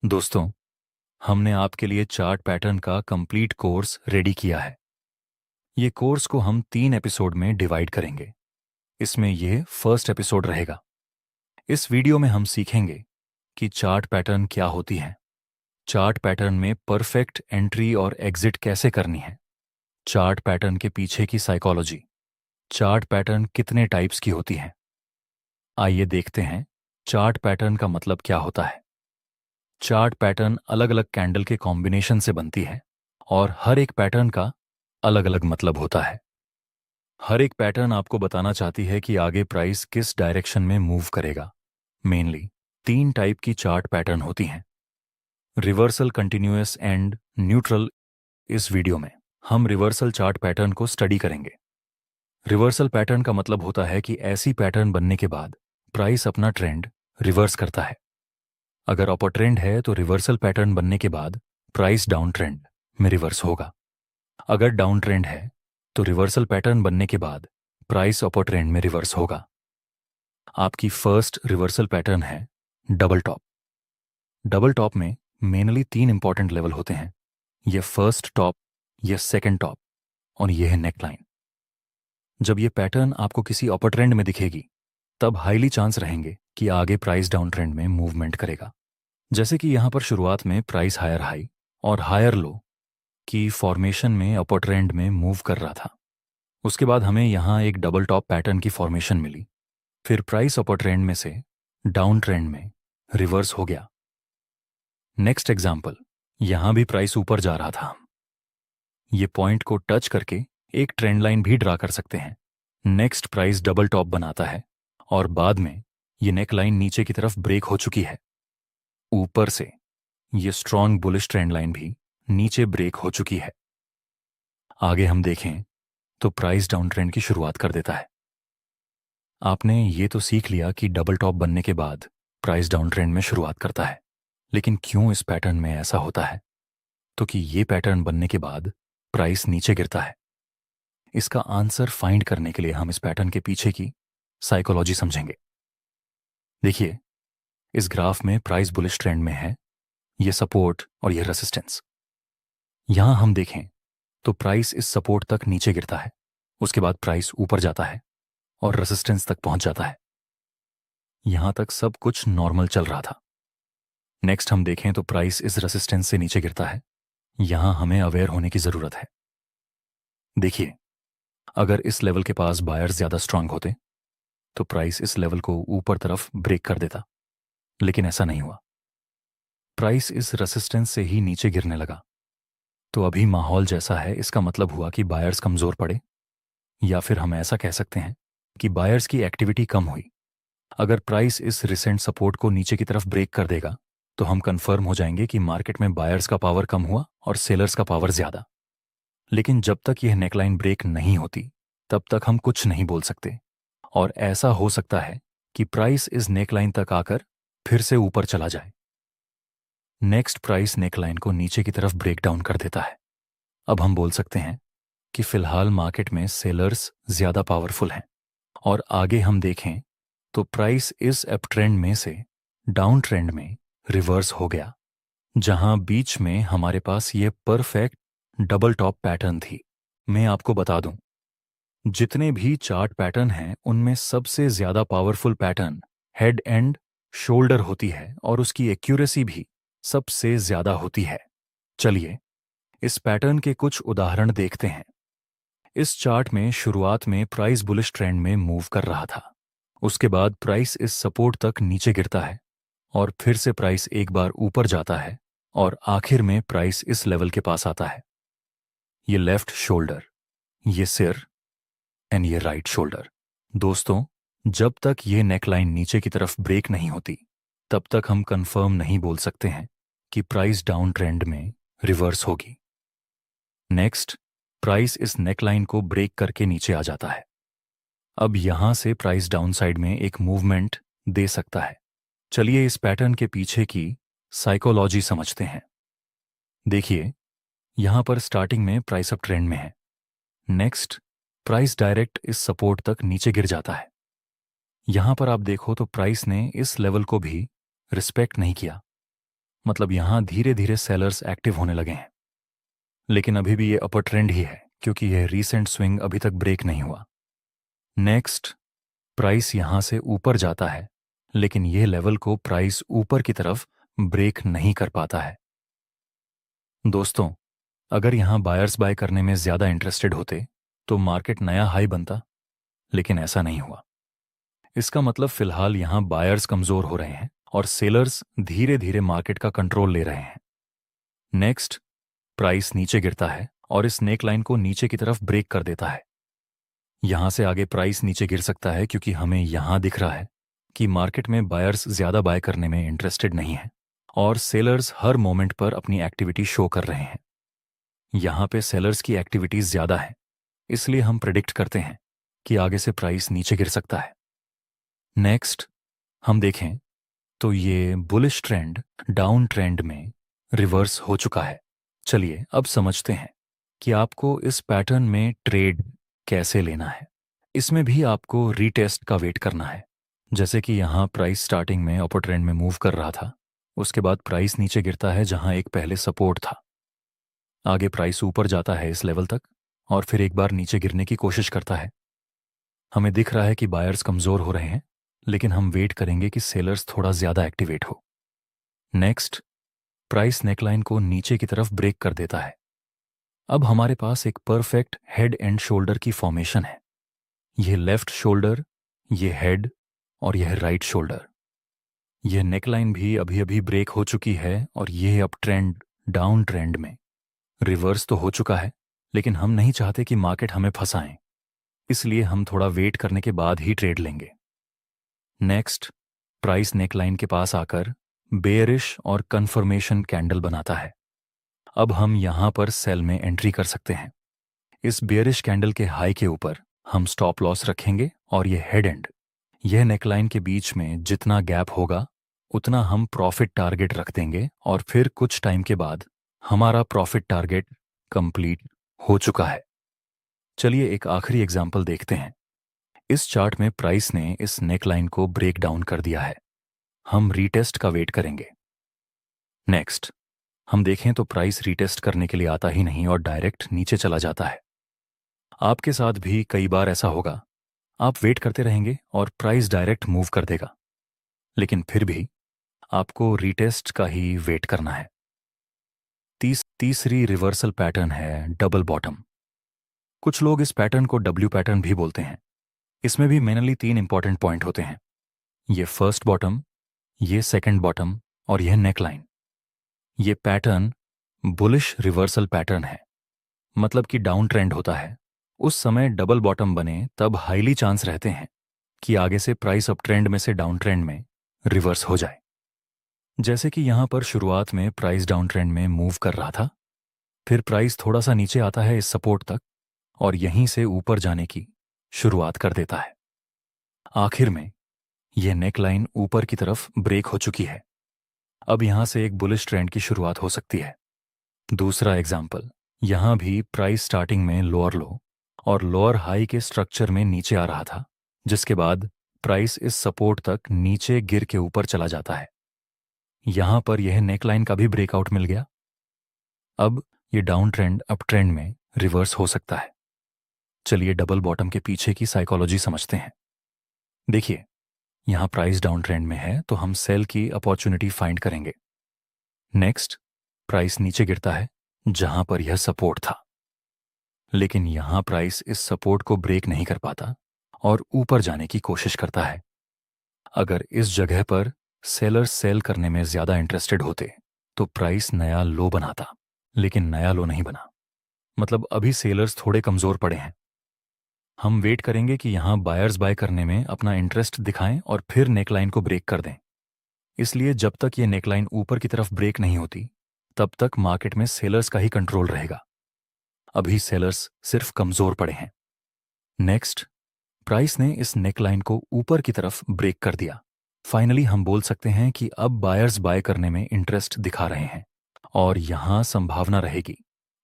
दोस्तों, हमने आपके लिए चार्ट पैटर्न का कंप्लीट कोर्स रेडी किया है। ये कोर्स को हम 3 एपिसोड में डिवाइड करेंगे। इसमें ये फर्स्ट एपिसोड रहेगा। इस वीडियो में हम सीखेंगे कि चार्ट पैटर्न क्या होती हैं, चार्ट पैटर्न में परफेक्ट एंट्री और एग्जिट कैसे करनी है, चार्ट पैटर्न के पीछे की साइकोलॉजी, चार्ट पैटर्न कितने टाइप्स की होती हैं। आइए देखते हैं चार्ट पैटर्न का मतलब क्या होता है। चार्ट पैटर्न अलग अलग कैंडल के कॉम्बिनेशन से बनती है और हर एक पैटर्न का अलग अलग मतलब होता है। हर एक पैटर्न आपको बताना चाहती है कि आगे प्राइस किस डायरेक्शन में मूव करेगा। मेनली 3 टाइप की चार्ट पैटर्न होती हैं, रिवर्सल, कंटिन्यूअस एंड न्यूट्रल। इस वीडियो में हम रिवर्सल चार्ट पैटर्न को स्टडी करेंगे। रिवर्सल पैटर्न का मतलब होता है कि ऐसी पैटर्न बनने के बाद प्राइस अपना ट्रेंड रिवर्स करता है। अगर अपर ट्रेंड है तो रिवर्सल पैटर्न बनने के बाद प्राइस डाउन ट्रेंड में रिवर्स होगा। अगर डाउन ट्रेंड है तो रिवर्सल पैटर्न बनने के बाद प्राइस अपर ट्रेंड में रिवर्स होगा। आपकी फर्स्ट रिवर्सल पैटर्न है डबल टॉप। डबल टॉप में मेनली 3 इंपॉर्टेंट लेवल होते हैं। यह फर्स्ट टॉप, यह सेकंड टॉप और यह है नेकलाइन। जब यह पैटर्न आपको किसी अपर ट्रेंड में दिखेगी तब हाईली चांस रहेंगे कि आगे प्राइस डाउन ट्रेंड में मूवमेंट करेगा। जैसे कि यहां पर शुरुआत में प्राइस हायर हाई और हायर लो की फॉर्मेशन में अपर ट्रेंड में मूव कर रहा था। उसके बाद हमें यहां एक डबल टॉप पैटर्न की फॉर्मेशन मिली। फिर प्राइस अपर ट्रेंड में से डाउन ट्रेंड में रिवर्स हो गया। नेक्स्ट एग्जांपल, यहां भी प्राइस ऊपर जा रहा था। ये पॉइंट को टच करके एक ट्रेंड लाइन भी ड्रा कर सकते हैं। नेक्स्ट प्राइस डबल टॉप बनाता है और बाद में ये नेक लाइन नीचे की तरफ ब्रेक हो चुकी है। ऊपर से ये स्ट्रॉन्ग बुलिश ट्रेंड लाइन भी नीचे ब्रेक हो चुकी है। आगे हम देखें तो प्राइस डाउन ट्रेंड की शुरुआत कर देता है। आपने ये तो सीख लिया कि डबल टॉप बनने के बाद प्राइस डाउन ट्रेंड में शुरुआत करता है, लेकिन क्यों इस पैटर्न में ऐसा होता है? तो कि ये पैटर्न बनने के बाद प्राइस नीचे गिरता है। इसका आंसर फाइंड करने के लिए हम इस पैटर्न के पीछे की साइकोलॉजी समझेंगे। देखिए, इस ग्राफ में प्राइस बुलिश ट्रेंड में है, ये सपोर्ट और ये रेसिस्टेंस। यहां हम देखें तो प्राइस इस सपोर्ट तक नीचे गिरता है, उसके बाद प्राइस ऊपर जाता है और रेसिस्टेंस तक पहुंच जाता है। यहां तक सब कुछ नॉर्मल चल रहा था। नेक्स्ट हम देखें तो प्राइस इस रेसिस्टेंस से नीचे गिरता है। यहां हमें अवेयर होने की जरूरत है। देखिए, अगर इस लेवल के पास बायर्स ज्यादा स्ट्रांग होते तो प्राइस इस लेवल को ऊपर तरफ ब्रेक कर देता, लेकिन ऐसा नहीं हुआ। प्राइस इस रेसिस्टेंस से ही नीचे गिरने लगा। तो अभी माहौल जैसा है, इसका मतलब हुआ कि बायर्स कमजोर पड़े, या फिर हम ऐसा कह सकते हैं कि बायर्स की एक्टिविटी कम हुई। अगर प्राइस इस रिसेंट सपोर्ट को नीचे की तरफ ब्रेक कर देगा तो हम कंफर्म हो जाएंगे कि मार्केट में बायर्स का पावर कम हुआ और सेलर्स का पावर ज्यादा। लेकिन जब तक यह नेकलाइन ब्रेक नहीं होती तब तक हम कुछ नहीं बोल सकते, और ऐसा हो सकता है कि प्राइस इस नेकलाइन तक आकर फिर से ऊपर चला जाए। नेक्स्ट प्राइस नेकलाइन को नीचे की तरफ ब्रेक डाउन कर देता है। अब हम बोल सकते हैं कि फिलहाल मार्केट में सेलर्स ज्यादा पावरफुल हैं, और आगे हम देखें तो प्राइस इस अप ट्रेंड में से डाउन ट्रेंड में रिवर्स हो गया, जहां बीच में हमारे पास ये परफेक्ट डबल टॉप पैटर्न थी। मैं आपको बता दूं, जितने भी चार्ट पैटर्न हैं उनमें सबसे ज्यादा powerful pattern head and shoulder होती है और उसकी एक्यूरेसी भी सबसे ज्यादा होती है। चलिए इस पैटर्न के कुछ उदाहरण देखते हैं। इस चार्ट में शुरुआत में प्राइस बुलिश ट्रेंड में मूव कर रहा था। उसके बाद प्राइस इस सपोर्ट तक नीचे गिरता है और फिर से प्राइस एक बार ऊपर जाता है और आखिर में प्राइस इस लेवल के पास आता है। ये लेफ्ट शोल्डर, ये सिर एंड ये राइट शोल्डर। दोस्तों, जब तक ये नेकलाइन नीचे की तरफ ब्रेक नहीं होती तब तक हम कंफर्म नहीं बोल सकते हैं कि प्राइस डाउन ट्रेंड में रिवर्स होगी। नेक्स्ट, प्राइस इस नेकलाइन को ब्रेक करके नीचे आ जाता है। अब यहां से प्राइस डाउन साइड में एक मूवमेंट दे सकता है। चलिए इस पैटर्न के पीछे की साइकोलॉजी समझते हैं। देखिए, यहां पर स्टार्टिंग में प्राइस अप ट्रेंड में है। नेक्स्ट, प्राइस डायरेक्ट इस सपोर्ट तक नीचे गिर जाता है। यहां पर आप देखो तो प्राइस ने इस लेवल को भी रिस्पेक्ट नहीं किया। मतलब यहाँ धीरे धीरे सेलर्स एक्टिव होने लगे हैं। लेकिन अभी भी ये अपर ट्रेंड ही है क्योंकि यह रीसेंट स्विंग अभी तक ब्रेक नहीं हुआ। नेक्स्ट, प्राइस यहाँ से ऊपर जाता है, लेकिन यह लेवल को प्राइस ऊपर की तरफ ब्रेक नहीं कर पाता है। दोस्तों, अगर यहाँ बायर्स बाय करने में ज्यादा इंटरेस्टेड होते तो मार्केट नया हाई बनता, लेकिन ऐसा नहीं हुआ। इसका मतलब फिलहाल यहाँ बायर्स कमजोर हो रहे हैं और सेलर्स धीरे धीरे मार्केट का कंट्रोल ले रहे हैं। नेक्स्ट, प्राइस नीचे गिरता है और इस नेक लाइन को नीचे की तरफ ब्रेक कर देता है। यहां से आगे प्राइस नीचे गिर सकता है क्योंकि हमें यहां दिख रहा है कि मार्केट में बायर्स ज्यादा बाय करने में इंटरेस्टेड नहीं है और सेलर्स हर मोमेंट पर अपनी एक्टिविटी शो कर रहे हैं। यहां पे सेलर्स की एक्टिविटीज ज्यादा है, इसलिए हम प्रिडिक्ट करते हैं कि आगे से प्राइस नीचे गिर सकता है। नेक्स्ट, हम देखें तो ये बुलिश ट्रेंड डाउन ट्रेंड में रिवर्स हो चुका है। चलिए अब समझते हैं कि आपको इस पैटर्न में ट्रेड कैसे लेना है। इसमें भी आपको रीटेस्ट का वेट करना है। जैसे कि यहाँ प्राइस स्टार्टिंग में अपर ट्रेंड में मूव कर रहा था, उसके बाद प्राइस नीचे गिरता है जहां एक पहले सपोर्ट था। आगे प्राइस ऊपर जाता है इस लेवल तक और फिर एक बार नीचे गिरने की कोशिश करता है। हमें दिख रहा है कि बायर्स कमजोर हो रहे हैं, लेकिन हम वेट करेंगे कि सेलर्स थोड़ा ज्यादा एक्टिवेट हो। नेक्स्ट, प्राइस नेकलाइन को नीचे की तरफ ब्रेक कर देता है। अब हमारे पास एक परफेक्ट हेड एंड शोल्डर की फॉर्मेशन है। यह लेफ्ट शोल्डर, यह हेड और यह राइट शोल्डर। यह नेकलाइन भी अभी अभी ब्रेक हो चुकी है और यह अप ट्रेंड डाउन ट्रेंड में रिवर्स तो हो चुका है, लेकिन हम नहीं चाहते कि मार्केट हमें फंसाएं, इसलिए हम थोड़ा वेट करने के बाद ही ट्रेड लेंगे। नेक्स्ट, प्राइस नेकलाइन के पास आकर बेयरिश और कन्फर्मेशन कैंडल बनाता है। अब हम यहां पर सेल में एंट्री कर सकते हैं। इस बेयरिश कैंडल के हाई के ऊपर हम स्टॉप लॉस रखेंगे और यह हेड एंड, यह नेकलाइन के बीच में जितना गैप होगा उतना हम प्रॉफिट टारगेट रख देंगे और फिर कुछ टाइम के बाद हमारा प्रॉफिट टारगेट कंप्लीट हो चुका है। चलिए एक आखिरी एग्जाम्पल देखते हैं। इस चार्ट में प्राइस ने इस नेकलाइन को ब्रेक डाउन कर दिया है। हम रीटेस्ट का वेट करेंगे। नेक्स्ट, हम देखें तो प्राइस रीटेस्ट करने के लिए आता ही नहीं और डायरेक्ट नीचे चला जाता है। आपके साथ भी कई बार ऐसा होगा। आप वेट करते रहेंगे और प्राइस डायरेक्ट मूव कर देगा, लेकिन फिर भी आपको रीटेस्ट का ही वेट करना है। तीसरी रिवर्सल पैटर्न है डबल बॉटम। कुछ लोग इस पैटर्न को डब्ल्यू पैटर्न भी बोलते हैं। इसमें भी मेनली 3 इंपॉर्टेंट पॉइंट होते हैं। ये फर्स्ट बॉटम, ये सेकंड बॉटम और यह नेकलाइन। ये पैटर्न बुलिश रिवर्सल पैटर्न है, मतलब कि डाउन ट्रेंड होता है उस समय डबल बॉटम बने तब हाईली चांस रहते हैं कि आगे से प्राइस अप ट्रेंड में से डाउन ट्रेंड में रिवर्स हो जाए। जैसे कि यहां पर शुरुआत में प्राइस डाउन ट्रेंड में मूव कर रहा था, फिर प्राइस थोड़ा सा नीचे आता है इस सपोर्ट तक और यहीं से ऊपर जाने की शुरुआत कर देता है। आखिर में यह नेकलाइन ऊपर की तरफ ब्रेक हो चुकी है। अब यहां से एक बुलिश ट्रेंड की शुरुआत हो सकती है। दूसरा एग्जाम्पल, यहां भी प्राइस स्टार्टिंग में लोअर लो और लोअर हाई के स्ट्रक्चर में नीचे आ रहा था, जिसके बाद प्राइस इस सपोर्ट तक नीचे गिर के ऊपर चला जाता है। यहां पर यह नेकलाइन का भी ब्रेकआउट मिल गया। अब यह डाउन ट्रेंड अप ट्रेंड में रिवर्स हो सकता है। चलिए डबल बॉटम के पीछे की साइकोलॉजी समझते हैं। देखिए, यहां प्राइस डाउन ट्रेंड में है तो हम सेल की अपॉर्चुनिटी फाइंड करेंगे। नेक्स्ट, प्राइस नीचे गिरता है जहां पर यह सपोर्ट था, लेकिन यहां प्राइस इस सपोर्ट को ब्रेक नहीं कर पाता और ऊपर जाने की कोशिश करता है। अगर इस जगह पर सेलर्स सेल करने में ज्यादा इंटरेस्टेड होते तो प्राइस नया लो बनाता, लेकिन नया लो नहीं बना, मतलब अभी सेलर्स थोड़े कमजोर पड़े हैं। हम वेट करेंगे कि यहां बायर्स बाय करने में अपना इंटरेस्ट दिखाएं और फिर नेकलाइन को ब्रेक कर दें। इसलिए जब तक ये नेकलाइन ऊपर की तरफ ब्रेक नहीं होती तब तक मार्केट में सेलर्स का ही कंट्रोल रहेगा। अभी सेलर्स सिर्फ कमजोर पड़े हैं। नेक्स्ट, प्राइस ने इस नेकलाइन को ऊपर की तरफ ब्रेक कर दिया। फाइनली हम बोल सकते हैं कि अब बायर्स बाय करने में इंटरेस्ट दिखा रहे हैं और यहां संभावना रहेगी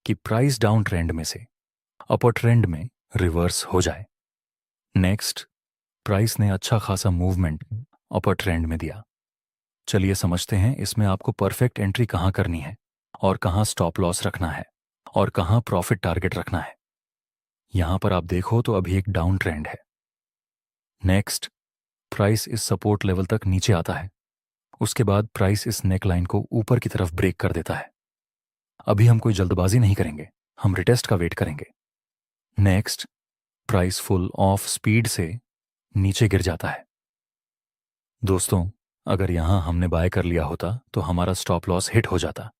कि प्राइस डाउन ट्रेंड में से अपर ट्रेंड में रिवर्स हो जाए। नेक्स्ट, प्राइस ने अच्छा खासा मूवमेंट अपर ट्रेंड में दिया। चलिए समझते हैं इसमें आपको परफेक्ट एंट्री कहाँ करनी है और कहाँ स्टॉप लॉस रखना है और कहाँ प्रॉफिट टारगेट रखना है। यहां पर आप देखो तो अभी एक डाउन ट्रेंड है। नेक्स्ट, प्राइस इस सपोर्ट लेवल तक नीचे आता है। उसके बाद प्राइस इस नेक लाइन को ऊपर की तरफ ब्रेक कर देता है। अभी हम कोई जल्दबाजी नहीं करेंगे, हम रिटेस्ट का वेट करेंगे। Next, price full of speed से नीचे गिर जाता है। दोस्तों, अगर यहां हमने बाय कर लिया होता तो हमारा स्टॉप लॉस हिट हो जाता।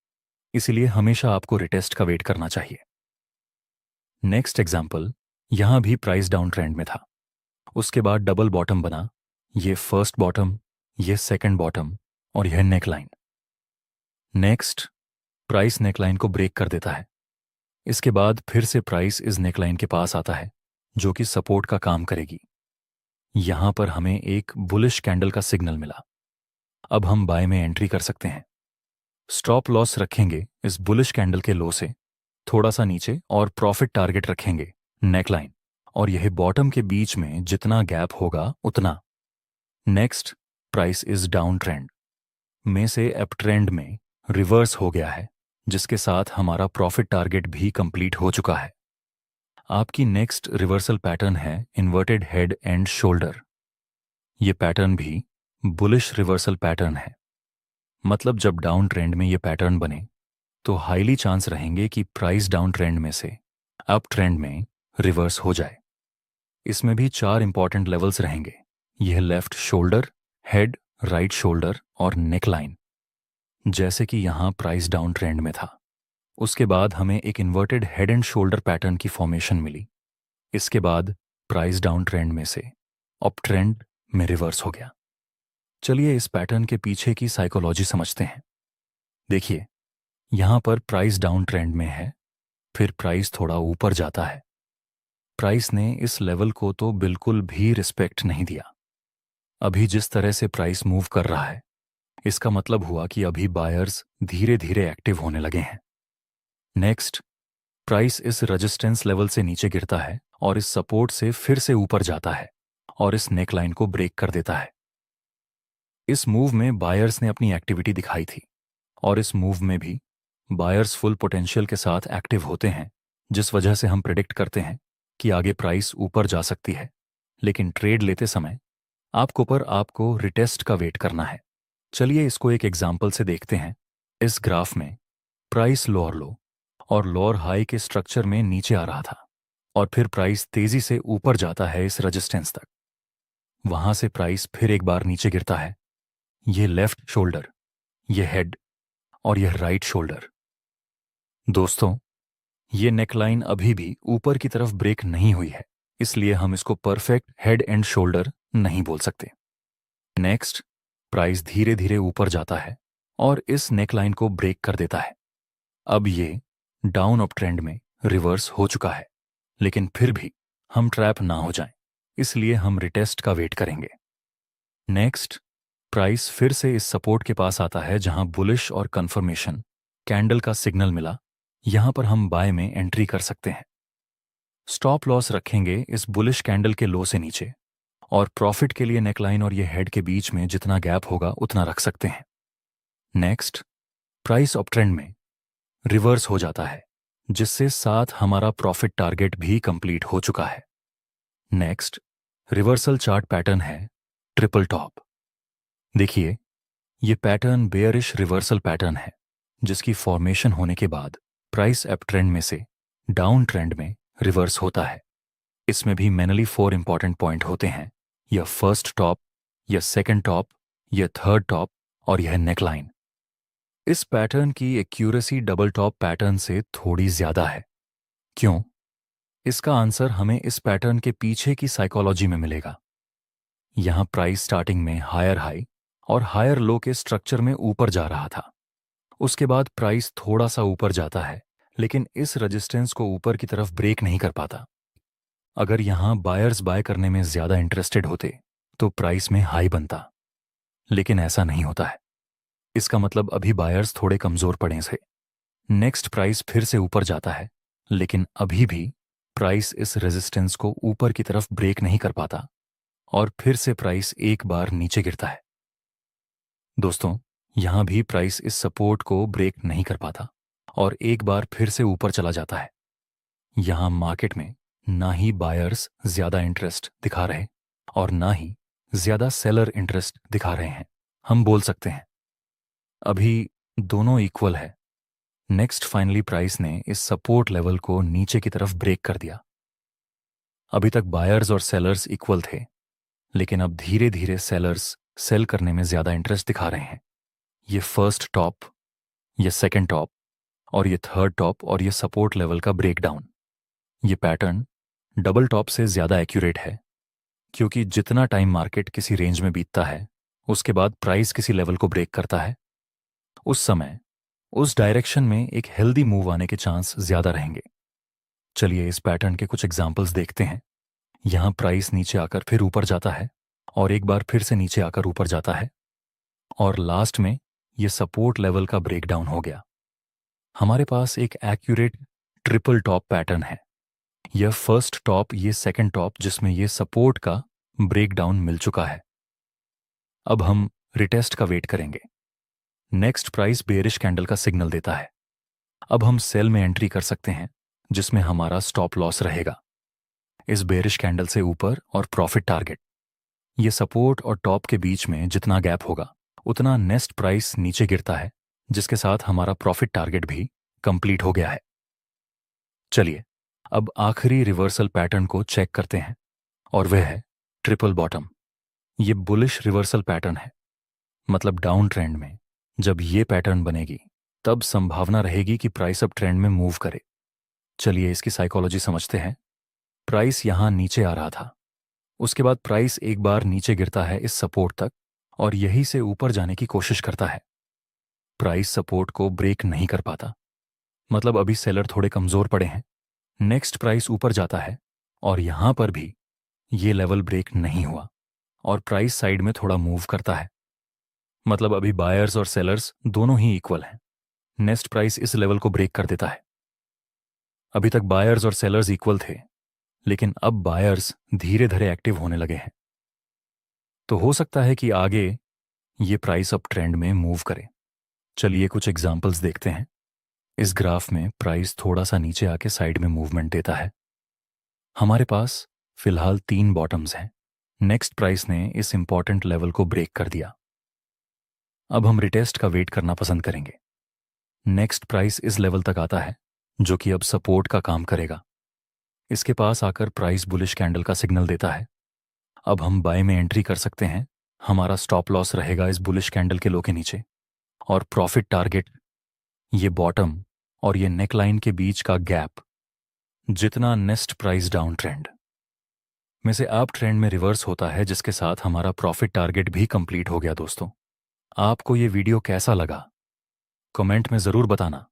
इसीलिए हमेशा आपको रिटेस्ट का वेट करना चाहिए। नेक्स्ट एग्जाम्पल, यहां भी प्राइस डाउन ट्रेंड में था। उसके बाद डबल बॉटम बना, ये फर्स्ट बॉटम, ये सेकंड बॉटम और यह नेकलाइन। नेक्स्ट, प्राइस नेकलाइन को ब्रेक कर देता है। इसके बाद फिर से प्राइस इस नेकलाइन के पास आता है जो कि सपोर्ट का काम करेगी। यहां पर हमें एक बुलिश कैंडल का सिग्नल मिला। अब हम बाय में एंट्री कर सकते हैं। स्टॉप लॉस रखेंगे इस बुलिश कैंडल के लो से थोड़ा सा नीचे और प्रॉफिट टारगेट रखेंगे नेकलाइन और यह बॉटम के बीच में जितना गैप होगा उतना। Next, price is down trend में से अप ट्रेंड में रिवर्स हो गया है, जिसके साथ हमारा प्रॉफिट टारगेट भी कंप्लीट हो चुका है। आपकी नेक्स्ट रिवर्सल पैटर्न है इन्वर्टेड हेड एंड शोल्डर। ये पैटर्न भी बुलिश रिवर्सल पैटर्न है। मतलब जब डाउन ट्रेंड में ये पैटर्न बने तो हाईली चांस रहेंगे कि प्राइस डाउन ट्रेंड में से अप ट्रेंड में रिवर्स हो जाए। इसमें भी 4 इंपॉर्टेंट लेवल्स रहेंगे। यह left shoulder, head, right shoulder और नेकलाइन। जैसे कि यहां प्राइस डाउन ट्रेंड में था, उसके बाद हमें एक inverted head and shoulder pattern की फॉर्मेशन मिली। इसके बाद प्राइस डाउन ट्रेंड में से अप ट्रेंड में रिवर्स हो गया। चलिए इस पैटर्न के पीछे की साइकोलॉजी समझते हैं। देखिए, यहां पर प्राइस डाउन ट्रेंड में है, फिर प्राइस थोड़ा ऊपर जाता है। प्राइस ने इस लेवल को तो बिल्कुल भी रिस्पेक्ट नहीं दिया। अभी जिस तरह से प्राइस मूव कर रहा है, इसका मतलब हुआ कि अभी बायर्स धीरे धीरे एक्टिव होने लगे हैं। नेक्स्ट, प्राइस इस रेजिस्टेंस लेवल से नीचे गिरता है और इस सपोर्ट से फिर से ऊपर जाता है और इस नेकलाइन को ब्रेक कर देता है। इस मूव में बायर्स ने अपनी एक्टिविटी दिखाई थी और इस मूव में भी बायर्स फुल पोटेंशियल के साथ एक्टिव होते हैं, जिस वजह से हम प्रेडिक्ट करते हैं कि आगे प्राइस ऊपर जा सकती है। लेकिन ट्रेड लेते समय आपको रिटेस्ट का वेट करना है। चलिए इसको एक एग्जाम्पल से देखते हैं। इस ग्राफ में प्राइस लोअर लो और लोअर हाई के स्ट्रक्चर में नीचे आ रहा था और फिर प्राइस तेजी से ऊपर जाता है इस रेजिस्टेंस तक। वहां से प्राइस फिर एक बार नीचे गिरता है। ये लेफ्ट शोल्डर, ये हेड और यह राइट शोल्डर। दोस्तों, ये नेकलाइन अभी भी ऊपर की तरफ ब्रेक नहीं हुई है, इसलिए हम इसको परफेक्ट हेड एंड शोल्डर नहीं बोल सकते। नेक्स्ट, प्राइस धीरे धीरे ऊपर जाता है और इस नेकलाइन को ब्रेक कर देता है। अब ये डाउन अप ट्रेंड में रिवर्स हो चुका है, लेकिन फिर भी हम ट्रैप ना हो जाएं, इसलिए हम रिटेस्ट का वेट करेंगे। नेक्स्ट, प्राइस फिर से इस सपोर्ट के पास आता है जहां बुलिश और कंफर्मेशन कैंडल का सिग्नल मिला। यहां पर हम बाय में एंट्री कर सकते हैं। स्टॉप लॉस रखेंगे इस बुलिश कैंडल के लो से नीचे और प्रॉफिट के लिए नेकलाइन और ये हेड के बीच में जितना गैप होगा उतना रख सकते हैं। नेक्स्ट, प्राइस अप ट्रेंड में रिवर्स हो जाता है, जिससे साथ हमारा प्रॉफिट टारगेट भी कंप्लीट हो चुका है। नेक्स्ट, रिवर्सल चार्ट पैटर्न है ट्रिपल टॉप। देखिए, ये पैटर्न बेयरिश रिवर्सल पैटर्न है, जिसकी फॉर्मेशन होने के बाद प्राइस अप ट्रेंड में से डाउन ट्रेंड में रिवर्स होता है। इसमें भी मेनली 4 इंपॉर्टेंट पॉइंट होते हैं। यह फर्स्ट टॉप, यह सेकंड टॉप, यह थर्ड टॉप और यह नेकलाइन। इस पैटर्न की एक्यूरेसी डबल टॉप पैटर्न से थोड़ी ज्यादा है। क्यों? इसका आंसर हमें इस पैटर्न के पीछे की साइकोलॉजी में मिलेगा। यहां प्राइस स्टार्टिंग में हायर हाई और हायर लो के स्ट्रक्चर में ऊपर जा रहा था। उसके बाद प्राइस थोड़ा सा ऊपर जाता है, लेकिन इस रेजिस्टेंस को ऊपर की तरफ ब्रेक नहीं कर पाता। अगर यहां बायर्स बाय करने में ज्यादा इंटरेस्टेड होते तो प्राइस में हाई बनता, लेकिन ऐसा नहीं होता है। इसका मतलब अभी बायर्स थोड़े कमजोर पड़े थे। नेक्स्ट, प्राइस फिर से ऊपर जाता है, लेकिन अभी भी प्राइस इस रेजिस्टेंस को ऊपर की तरफ ब्रेक नहीं कर पाता और फिर से प्राइस एक बार नीचे गिरता है। दोस्तों, यहां भी प्राइस इस सपोर्ट को ब्रेक नहीं कर पाता और एक बार फिर से ऊपर चला जाता है। यहां मार्केट में ना ही बायर्स ज्यादा इंटरेस्ट दिखा रहे और ना ही ज्यादा सेलर इंटरेस्ट दिखा रहे हैं। हम बोल सकते हैं अभी दोनों इक्वल है। नेक्स्ट फाइनली प्राइस ने इस सपोर्ट लेवल को नीचे की तरफ ब्रेक कर दिया। अभी तक बायर्स और सेलर्स इक्वल थे, लेकिन अब धीरे धीरे सेलर्स सेल करने में ज्यादा इंटरेस्ट दिखा रहे हैं। ये फर्स्ट टॉप, ये सेकंड टॉप और ये थर्ड टॉप और ये सपोर्ट लेवल का ब्रेकडाउन, ये पैटर्न डबल टॉप से ज्यादा एक्यूरेट है, क्योंकि जितना टाइम मार्केट किसी रेंज में बीतता है उसके बाद प्राइस किसी लेवल को ब्रेक करता है, उस समय उस डायरेक्शन में एक हेल्दी मूव आने के चांस ज्यादा रहेंगे। चलिए इस पैटर्न के कुछ एग्जांपल्स देखते हैं। यहां प्राइस नीचे आकर फिर ऊपर जाता है और एक बार फिर से नीचे आकर ऊपर जाता है और लास्ट में ये सपोर्ट लेवल का ब्रेकडाउन हो गया। हमारे पास एक एक्यूरेट ट्रिपल टॉप पैटर्न है। यह फर्स्ट टॉप, ये सेकंड टॉप जिसमें ये सपोर्ट का ब्रेकडाउन मिल चुका है। अब हम रिटेस्ट का वेट करेंगे। नेक्स्ट प्राइस बेरिश कैंडल का सिग्नल देता है। अब हम सेल में एंट्री कर सकते हैं जिसमें हमारा स्टॉप लॉस रहेगा इस बेरिश कैंडल से ऊपर और प्रॉफिट टारगेट। ये सपोर्ट और टॉप के बीच में जितना गैप होगा उतना नेक्स्ट प्राइस नीचे गिरता है, जिसके साथ हमारा प्रॉफिट टारगेट भी कंप्लीट हो गया है। चलिए अब आखिरी रिवर्सल पैटर्न को चेक करते हैं और वह है ट्रिपल बॉटम। ये बुलिश रिवर्सल पैटर्न है, मतलब डाउन ट्रेंड में जब ये पैटर्न बनेगी तब संभावना रहेगी कि प्राइस अब ट्रेंड में मूव करे। चलिए इसकी साइकोलॉजी समझते हैं। प्राइस यहां नीचे आ रहा था, उसके बाद प्राइस एक बार नीचे गिरता है इस सपोर्ट तक और यहीं से ऊपर जाने की कोशिश करता है। प्राइस सपोर्ट को ब्रेक नहीं कर पाता, मतलब अभी सेलर थोड़े कमजोर पड़े हैं। नेक्स्ट प्राइस ऊपर जाता है और यहां पर भी ये लेवल ब्रेक नहीं हुआ और प्राइस साइड में थोड़ा मूव करता है, मतलब अभी बायर्स और सेलर्स दोनों ही इक्वल हैं। नेक्स्ट प्राइस इस लेवल को ब्रेक कर देता है। अभी तक बायर्स और सेलर्स इक्वल थे, लेकिन अब बायर्स धीरे धीरे एक्टिव होने लगे हैं, तो हो सकता है कि आगे ये प्राइस अब ट्रेंड में मूव करे। चलिए कुछ एग्जांपल्स देखते हैं। इस ग्राफ में प्राइस थोड़ा सा नीचे आके साइड में मूवमेंट देता है। हमारे पास फिलहाल 3 बॉटम्स हैं। नेक्स्ट प्राइस ने इस इंपॉर्टेंट लेवल को ब्रेक कर दिया। अब हम रिटेस्ट का वेट करना पसंद करेंगे। नेक्स्ट प्राइस इस लेवल तक आता है जो कि अब सपोर्ट का काम करेगा। इसके पास आकर प्राइस बुलिश कैंडल का सिग्नल देता है। अब हम बाय में एंट्री कर सकते हैं। हमारा स्टॉप लॉस रहेगा इस बुलिश कैंडल के लो के नीचे और प्रॉफिट टारगेट ये बॉटम और ये नेकलाइन के बीच का गैप, जितना नेक्स्ट प्राइस डाउन ट्रेंड में से अप ट्रेंड में रिवर्स होता है, जिसके साथ हमारा प्रॉफिट टारगेट भी कंप्लीट हो गया। दोस्तों, आपको ये वीडियो कैसा लगा कमेंट में जरूर बताना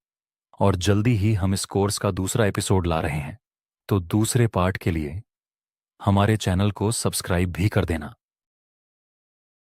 और जल्दी ही हम इस कोर्स का दूसरा एपिसोड ला रहे हैं, तो दूसरे पार्ट के लिए हमारे चैनल को सब्सक्राइब भी कर देना।